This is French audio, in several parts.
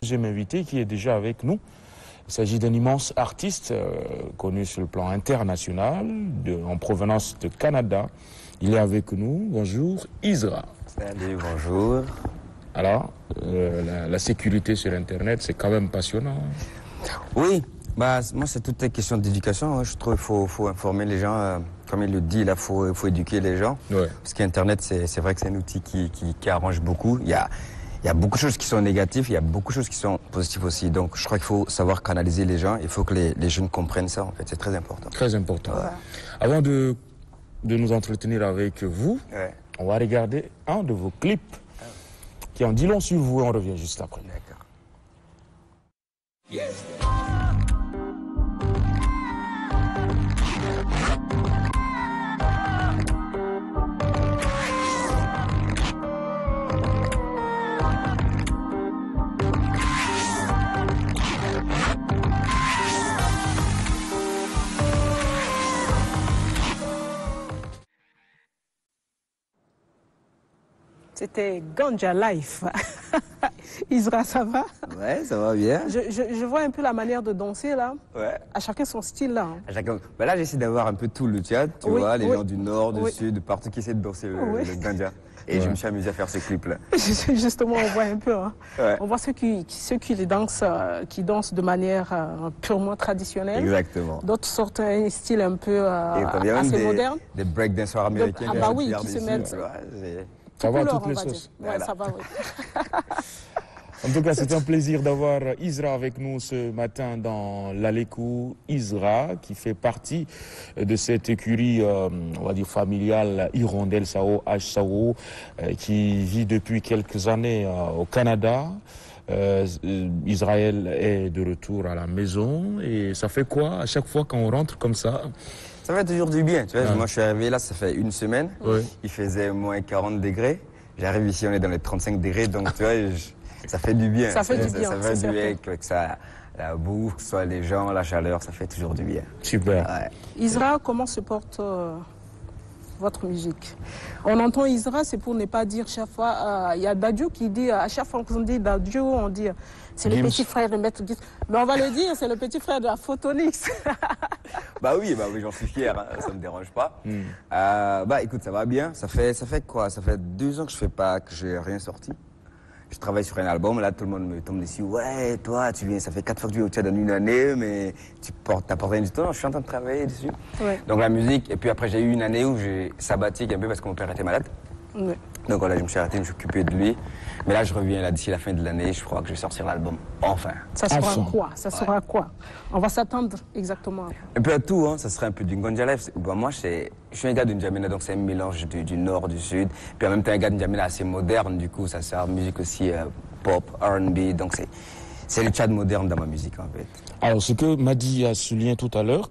Deuxième invité qui est déjà avec nous. Il s'agit d'un immense artiste connu sur le plan international, en provenance de Canada. Il est avec nous. Bonjour, Isra. Salut, bonjour. Alors, la sécurité sur Internet, c'est quand même passionnant. Oui, moi c'est toute une question d'éducation. Hein. Je trouve qu'il faut informer les gens. Comme il le dit, il faut éduquer les gens. Ouais. Parce qu'Internet, c'est vrai que c'est un outil qui arrange beaucoup. Il y a beaucoup de choses qui sont négatives, il y a beaucoup de choses qui sont positives aussi. Donc je crois qu'il faut savoir canaliser les gens. Il faut que les jeunes comprennent ça, en fait. C'est très important. Très important. Ouais. Avant de nous entretenir avec vous, Ouais. on va regarder un de vos clips qui en dit long sur vous et on revient juste après. D'accord. Yes. C'était Ganja Life. Isra, ça va? Ouais, ça va bien. Je vois un peu la manière de danser là. Ouais. À chacun son style là. À chacun. Là, j'essaie d'avoir un peu tout le théâtre, tu Oui, vois, les oui. gens du nord, du Oui. sud, de partout qui essaient de danser Oui. le ganja. Et je me suis amusé à faire ce clip-là. Justement, on voit un peu. Hein. Ouais. On voit ceux qui dansent de manière purement traditionnelle. Exactement. D'autres sortent un style un peu Et quand il y a même assez moderne. des breakdancers américains. Ah bah oui, viennent qui se dessus, mettent. tu vois, Ça va à Couleur, toutes les on va sauces. dire. Ouais, Voilà. ça va, oui. En tout cas, c'est un plaisir d'avoir Isra avec nous ce matin dans l'Alekou. Isra, qui fait partie de cette écurie, on va dire, familiale Hirondelle Sao, H Sao, qui vit depuis quelques années au Canada. Israël est de retour à la maison. Et ça fait quoi à chaque fois quand on rentre comme ça? Ça fait toujours du bien, tu vois. Ouais. Moi, je suis arrivé là, ça fait une semaine. Ouais. Il faisait moins 40 degrés. J'arrive ici, on est dans les 35 degrés, donc tu vois, ça fait du bien. Ça fait du bien, Ça fait c'est du bien, certain. que ça, la bouffe, que ce soit les gens, la chaleur, ça fait toujours du bien. Super. Ouais. Isra, comment se porte votre musique? On entend Isra, c'est pour ne pas dire chaque fois. Il y a Dadju qui dit, à chaque fois qu'on dit Dadju, on dit c'est le Gims. petit frère de Maître Gims. Mais on va le dire, c'est le petit frère de la Photonix. Bah oui, j'en suis fier, hein, ça me dérange pas. Écoute, ça va bien. Ça fait quoi? Ça fait 2 ans que j'ai rien sorti. Je travaille sur un album, là tout le monde me tombe dessus. Ouais, toi, ça fait 4 fois que tu viens au Tchad en une année, mais t'apportes rien du tout. Non, je suis en train de travailler dessus. Ouais. Donc la musique, et puis après j'ai eu une année où j'ai sabbatique un peu parce que mon père était malade. Ouais. Donc voilà, je me suis arrêté, je me suis occupé de lui. Mais là, je reviens là d'ici la fin de l'année, je crois que je vais sortir l'album. Enfin. Ça sera Enfin. quoi? Ça sera quoi? On va s'attendre exactement à quoi? Un peu à tout, hein. Ça serait un peu du Ganja Life. Moi, je suis un gars de N'Djamena, donc c'est un mélange du nord, du sud. Puis en même temps, un gars de N'Djamena assez moderne, du coup, ça sert musique aussi pop, R&B. Donc c'est le Tchad moderne dans ma musique, en fait. Alors, ce que Madi a souligné tout à l'heure,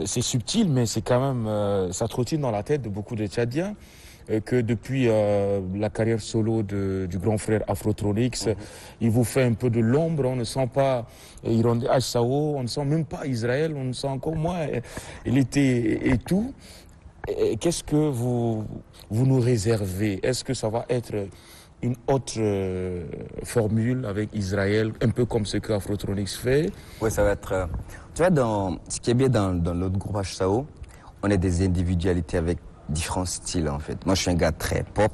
c'est subtil, mais c'est quand même, ça trottine dans la tête de beaucoup de Tchadiens, que depuis la carrière solo du grand frère Afrotronics, il vous fait un peu de l'ombre, on ne sent pas Hirondelle H Sao, on ne sent même pas Israël, on ne sent encore moins l'été et tout. Qu'est-ce que vous nous réservez? Est-ce que ça va être une autre formule avec Israël, un peu comme ce que Afrotronics fait? Oui, ça va être... tu vois, ce qui est bien dans l'autre groupe HSAO, on est des individualités avec différents styles, en fait. Moi, je suis un gars très pop.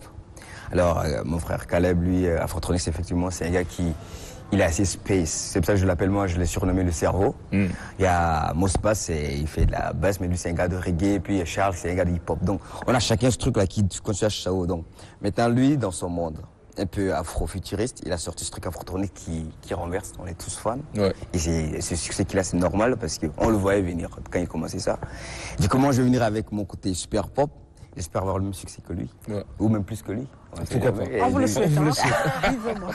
Alors, mon frère Caleb, lui, Afrotronics, effectivement, c'est un gars il est assez space. C'est pour ça que je l'appelle, moi, je l'ai surnommé le cerveau. Il y a Mospas, il fait de la basse, mais lui, c'est un gars de reggae. Et puis Charles, c'est un gars de hip-hop. Donc, on a chacun ce truc-là qui continue à HSAO. Donc, maintenant, lui, dans son monde un peu afro-futuriste, il a sorti ce truc Afrotronics qui renverse, on est tous fans. Ouais. Et ce succès qu'il a, c'est normal parce qu'on le voyait venir quand il commençait ça. Du coup, moi, je vais venir avec mon côté super pop. J'espère avoir le même succès que lui. Ouais. Ou même plus que lui. Pourquoi pas. On vous le souhaite. vous le hein. souhaite. Vivement.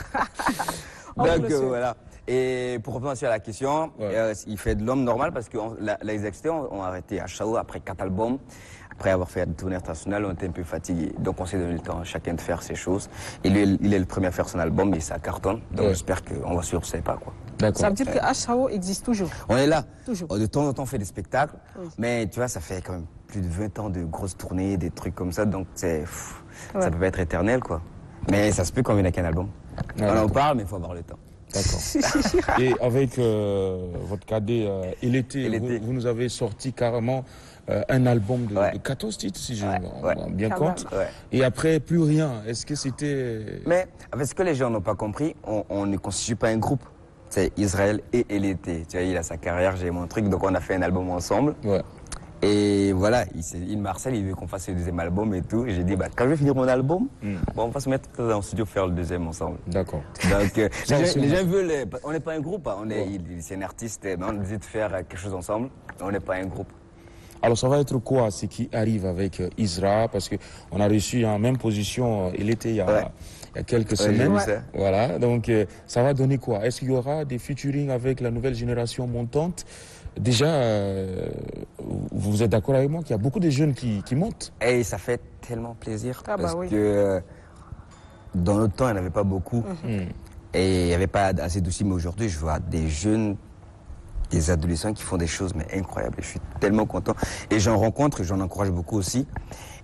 On vous Donc le souhaite. voilà. Et pour revenir aussi à la question, il fait de l'homme normal parce que les extraits ont arrêté à Chao après 4 albums. Après avoir fait une tournée internationale, on était un peu fatigués. Donc on s'est donné le temps chacun de faire ses choses. Et lui, il est le premier à faire son album et ça cartonne. Donc j'espère qu'on va suivre ses pas, quoi. D'accord. Ça veut dire que HSAO existe toujours. On est là. Toujours. De temps en temps, on fait des spectacles. Oui. Mais tu vois, ça fait quand même plus de 20 ans de grosses tournées, des trucs comme ça. Donc ça peut pas être éternel, quoi. Mais ça se peut qu'on vienne avec un album. On en d'accord. parle, mais il faut avoir le temps. D'accord. Et avec votre cadet Elété, Elété. vous nous avez sorti carrément un album de 14 titres, si je me rends bien Quand compte. même. Ouais. Et après, plus rien. Est-ce que c'était... Mais avec ce que les gens n'ont pas compris, on ne constitue pas un groupe. C'est Israël et Elété. Tu vois, il a sa carrière, j'ai mon truc, donc on a fait un album ensemble. Ouais. Et voilà, il me harcèle, il veut qu'on fasse le deuxième album et tout. Et j'ai dit, bah, quand je vais finir mon album, bon, on va se mettre dans le studio faire le deuxième ensemble. D'accord. Donc, Ça aussi, les gens veulent. On n'est pas un groupe, hein, c'est un artiste, mais on décide de faire quelque chose ensemble. On n'est pas un groupe. Alors ça va être quoi ce qui arrive avec Isra? Parce qu'on a reçu en même position Elété il y a quelques j'ai semaines. vu ça. Voilà, donc ça va donner quoi? Est-ce qu'il y aura des featuring avec la nouvelle génération montante? Déjà, vous êtes d'accord avec moi qu'il y a beaucoup de jeunes qui montent? Et ça fait tellement plaisir Ah bah parce oui. que dans notre temps, il n'y en avait pas beaucoup. Et il n'y avait pas assez d'outils, mais aujourd'hui, je vois des jeunes, des adolescents qui font des choses mais incroyables. Et je suis tellement content. Et j'en rencontre et j'en encourage beaucoup aussi.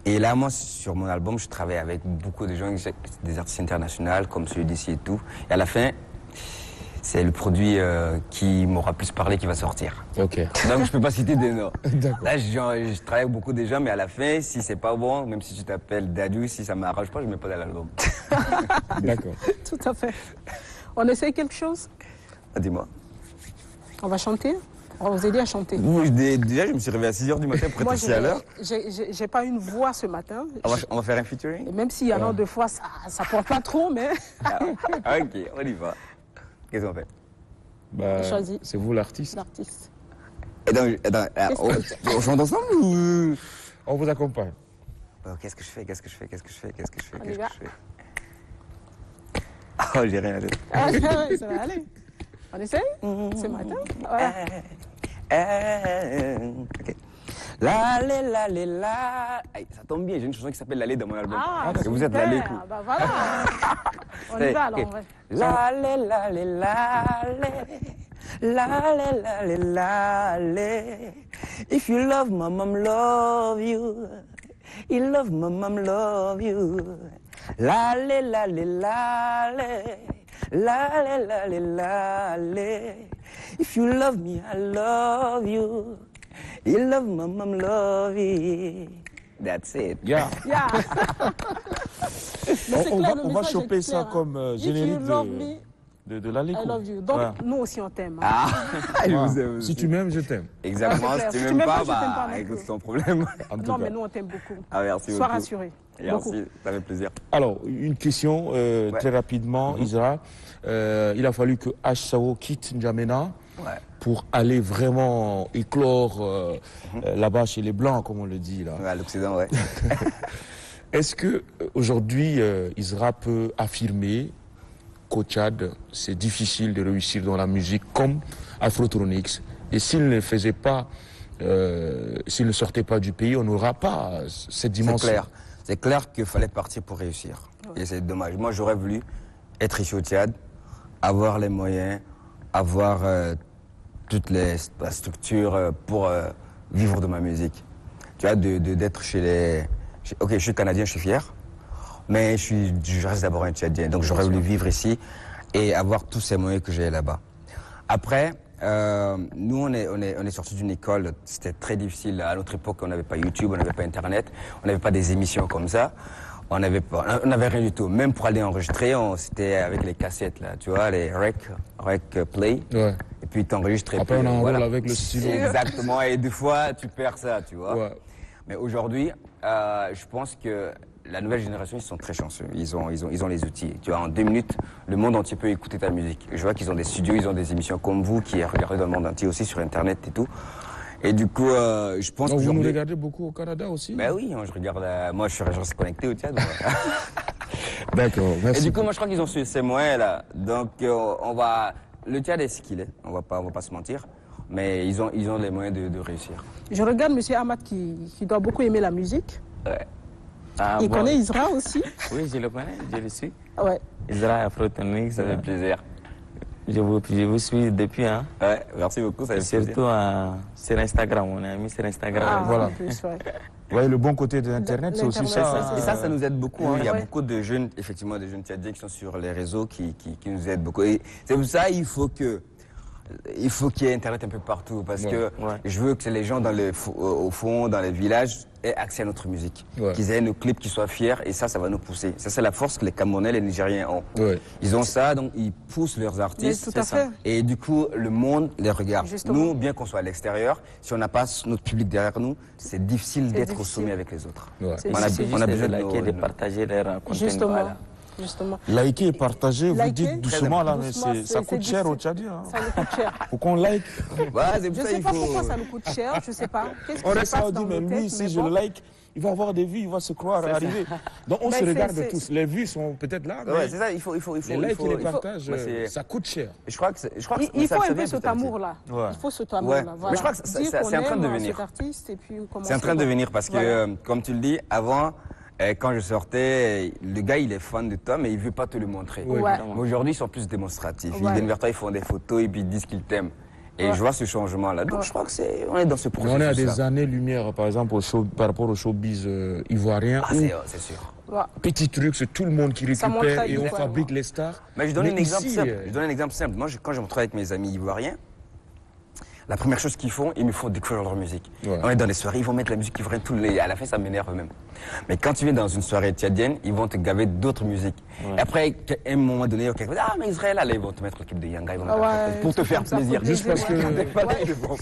Et là, moi, sur mon album, je travaille avec beaucoup de gens, des artistes internationaux comme celui d'ici et tout. Et à la fin, c'est le produit qui m'aura plus parlé qui va sortir. Ok. Donc je peux pas citer des noms. D'accord. Là, je travaille avec beaucoup de gens, mais à la fin, si c'est pas bon, même si tu t'appelles Dadju, si ça m'arrange pas, je mets pas dans l'album. D'accord. Tout à fait. On essaye quelque chose? Dis-moi. On va chanter? On va vous aider à chanter. Déjà, je me suis réveillé à 6h du matin pour Moi, être ici à l'heure. j'ai pas une voix ce matin. On va faire un featuring. Et même s'il y en a deux fois, ça porte pas trop, mais Ok, on y va. Qu'est-ce qu'on fait? Bah, Choisis. c'est vous l'artiste. l'artiste. Et donc, on chante ensemble ou... On vous accompagne. Bon, qu'est-ce que je fais? Qu'est-ce que je fais? Qu'est-ce que je fais? Qu'est-ce que je fais? On y Qu'est-ce que va. je fais? Oh, j'ai rien à dire. Ah, ça va aller. On essaye ce matin? Voilà. Ok. La. Aïe, ça tombe bien, j'ai une chanson qui s'appelle L'allée dans mon album. Ah, et vous êtes super. l'allée. Bah voilà. On y va alors, en vrai. L'allée. If you love my mom, love you. You love my mom, love you. L'allée. If you love me, I love you. You love my mom, love you. That's it. Yeah. Yeah. Mais c'est On clair, va, le on va message est choper clair, ça hein. comme If générique you love me, de la I love you. Donc, nous aussi, on t'aime. Hein. Je Ouais. vous aime Si aussi. tu m'aimes, je t'aime. Exactement, Ah, c'est si clair. tu m'aimes pas, je t'aime pas bah non écoute, plus. sans problème. En tout Non, cas. mais nous, on t'aime beaucoup. Ah, merci Sois beaucoup. rassuré. Beaucoup. Merci, ça fait plaisir. Alors, une question très rapidement, Isra. Il a fallu que H. Sao quitte N'Djamena pour aller vraiment éclore là-bas chez les Blancs, comme on le dit là. Ouais, à l'Occident, ouais. Est-ce que aujourd'hui, Isra peut affirmer qu'au Tchad, c'est difficile de réussir dans la musique comme Afrotronics? Et s'il ne faisait pas, s'il ne sortait pas du pays, on n'aura pas cette dimension. C'est clair qu'il fallait partir pour réussir. Et c'est dommage. Moi, j'aurais voulu être ici au Tchad, avoir les moyens, avoir toutes les structures pour vivre de ma musique. Tu vois, d'être chez les... Ok, je suis Canadien, je suis fier, mais je reste d'abord un Tchadien. Donc j'aurais voulu vivre ici et avoir tous ces moyens que j'ai là-bas. Après, nous, on est sortis d'une école, c'était très difficile. À notre époque, on n'avait pas YouTube, on n'avait pas Internet, on n'avait pas des émissions comme ça. On n'avait rien du tout. Même pour aller enregistrer, c'était avec les cassettes, là, tu vois, les rec play. Ouais. Et puis t'enregistres. Après, on enroule avec le stylo. Exactement, et des fois, tu perds ça, tu vois. Ouais. Mais aujourd'hui, je pense que la nouvelle génération, ils sont très chanceux. Ils ont les outils. Tu vois, en 2 minutes, le monde entier peut écouter ta musique. Je vois qu'ils ont des studios, ils ont des émissions comme vous, qui regardez dans le monde entier aussi sur Internet et tout. Et du coup, je pense que... Donc vous nous regardez beaucoup au Canada aussi? Ben oui, je regarde... moi, je suis reste connecté au Tchad. D'accord, merci. Et du coup, moi, je crois qu'ils ont su ces moyens-là. Donc, on va... Le Tchad est ce qu'il est. On va pas se mentir. Mais ils ont les moyens de réussir. Je regarde M. Ahmad qui doit beaucoup aimer la musique. Ouais. Ah, Il bon, connaît Isra aussi. Oui, je le connais, je le suis. Ouais. Isra Afrotronics, Ça fait plaisir. je vous suis depuis, hein. Ouais, merci beaucoup, ça fait plaisir. Surtout sur Instagram, on est amis sur Instagram. Ah, Voilà. en plus, ouais. Vous voyez, le bon côté de l'Internet, c'est aussi L'Internet, ça. c'est Et ça nous aide beaucoup. Hein. Il y a Ouais. beaucoup de jeunes, effectivement, des jeunes Tchadiens qui sont sur les réseaux qui nous aident beaucoup. Et c'est pour ça qu'il faut qu'il y ait Internet un peu partout. Parce Ouais. que Ouais. je veux que les gens au fond, dans les villages, aient accès à notre musique. Ouais. Qu'ils aient nos clips, qu'ils soient fiers. Et ça va nous pousser. Ça, c'est la force que les Camerounais, les Nigériens ont. Ouais. Ils ont ça, donc ils poussent leurs Mais artistes. tout à c'est ça. fait. Et du coup, le monde les regarde. Justement. Nous, bien qu'on soit à l'extérieur, si on n'a pas notre public derrière nous, c'est difficile d'être au difficile. sommet avec les autres. Ouais. C'est On a, difficile. on a besoin de de liker, de nos- partager leur contenu. Justement. Voilà. Justement. Liker et partager, vous Liker, dites doucement là, mais doucement, ça coûte cher difficile. au Tchadien. Hein. Ça nous coûte cher. Faut qu'on like. Voilà, c'est pour Je ça sais il pas faut- pourquoi ça nous coûte cher, je sais pas. Qu'est-ce qui On se reste là, on passe dit, dans mais nos lui, têtes, si mais je bon. le like, il va avoir des vues, il va se croire arriver. Donc on Ben, se c'est- regarde c'est- tous. Les vues sont peut-être là, mais Ouais, c'est ça, il faut. les likes et les partages, Moi, c'est- ça coûte cher. Je crois que Il ça faut vient un peu petit cet à petit. amour-là. Ouais. Il faut cet Ouais. amour-là. Mais Voilà. je crois que Dire c'est qu'on en train de aime devenir. cet artiste et puis comment C'est en train de devenir parce que, Voilà. comme tu le dis, avant, quand je sortais, le gars il est fan de toi, mais il veut pas te le montrer. Ouais. Ouais. Mais aujourd'hui, ils sont plus démonstratifs. Ils Ouais. viennent vers toi, ils font des photos et puis ils disent qu'ils t'aiment. Et Ouais. je vois ce changement-là. Donc je crois que on est dans ce Mais processus. on est à des années-lumière, par exemple, par rapport au showbiz ivoirien. Ah, où c'est sûr. Ouais. petit truc, c'est tout le monde qui Ça montre récupère la et on vie, fabrique les stars. Mais je donne un exemple ici, simple. Je donne un exemple simple. Moi, quand je me retrouve avec mes amis ivoiriens, la première chose qu'ils font, ils me font découvrir leur musique. Ouais. On est dans les soirées, ils vont mettre la musique ivoirienne tous les. À la fin, ça m'énerve même. Mais quand tu viens dans une soirée tchadienne, ils vont te gaver d'autres musiques. Et après, à un moment donné, quelqu'un dit, ah, mais Israël, là, ils vont te mettre le clip de Yanga, ils vont te Ah faire ouais, pour te tout faire comme ça, plaisir. pour Juste parce que, Ouais.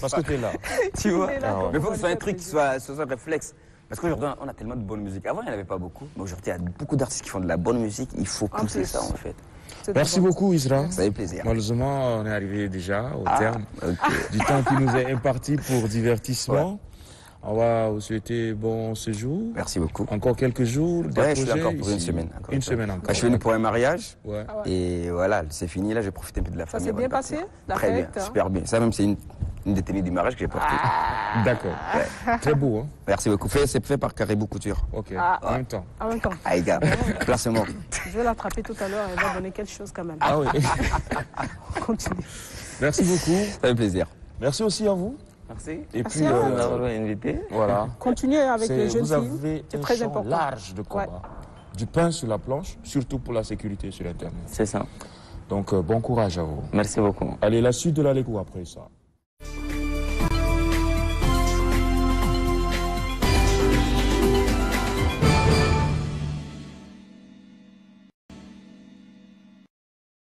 parce que t'es là. Tu vois. Il est là, donc Mais il faut on que ce va soit un le truc qui faire soit un réflexe. Parce qu'aujourd'hui, on a tellement de bonne musique. Avant, il n'y en avait pas beaucoup. Mais aujourd'hui, il y a beaucoup d'artistes qui font de la bonne musique. Il faut En pousser plus. ça, en fait. C'est Merci bon. beaucoup, Isra. Ça fait plaisir. Malheureusement, on est arrivé déjà au terme Ok. du temps qui nous est imparti pour divertissement. On va vous souhaiter bon séjour. Merci beaucoup. Encore quelques jours. des Ouais, je suis projets encore pour une ici. semaine. encore Une semaine encore. Je suis venu pour un mariage. Ouais. Et voilà, c'est fini. Là, j'ai profité un peu de la Ça famille. s'est avant bien de partir. passé, la Très bien, fête, hein. super bien. Ça, même, c'est une des tenues du mariage que j'ai portée. D'accord. Très beau, hein. Merci beaucoup. C'est fait par Caribou Couture. Ok. Ah. En même temps. En même temps, Ah, les gars, placement. je vais l'attraper tout à l'heure, elle va donner quelque chose quand même. Ah oui. Continue. Merci beaucoup. Ça fait plaisir. Merci aussi à vous. Merci. Et Merci puis, à vous. De m'avoir invité. voilà. Continuez avec les jeunes Vous filles. avez C'est un très champ important. large de combat. Ouais. Du pain sur la planche, surtout pour la sécurité sur Internet. C'est ça. Donc, bon courage à vous. Merci beaucoup. Allez, la suite de la Lego après ça.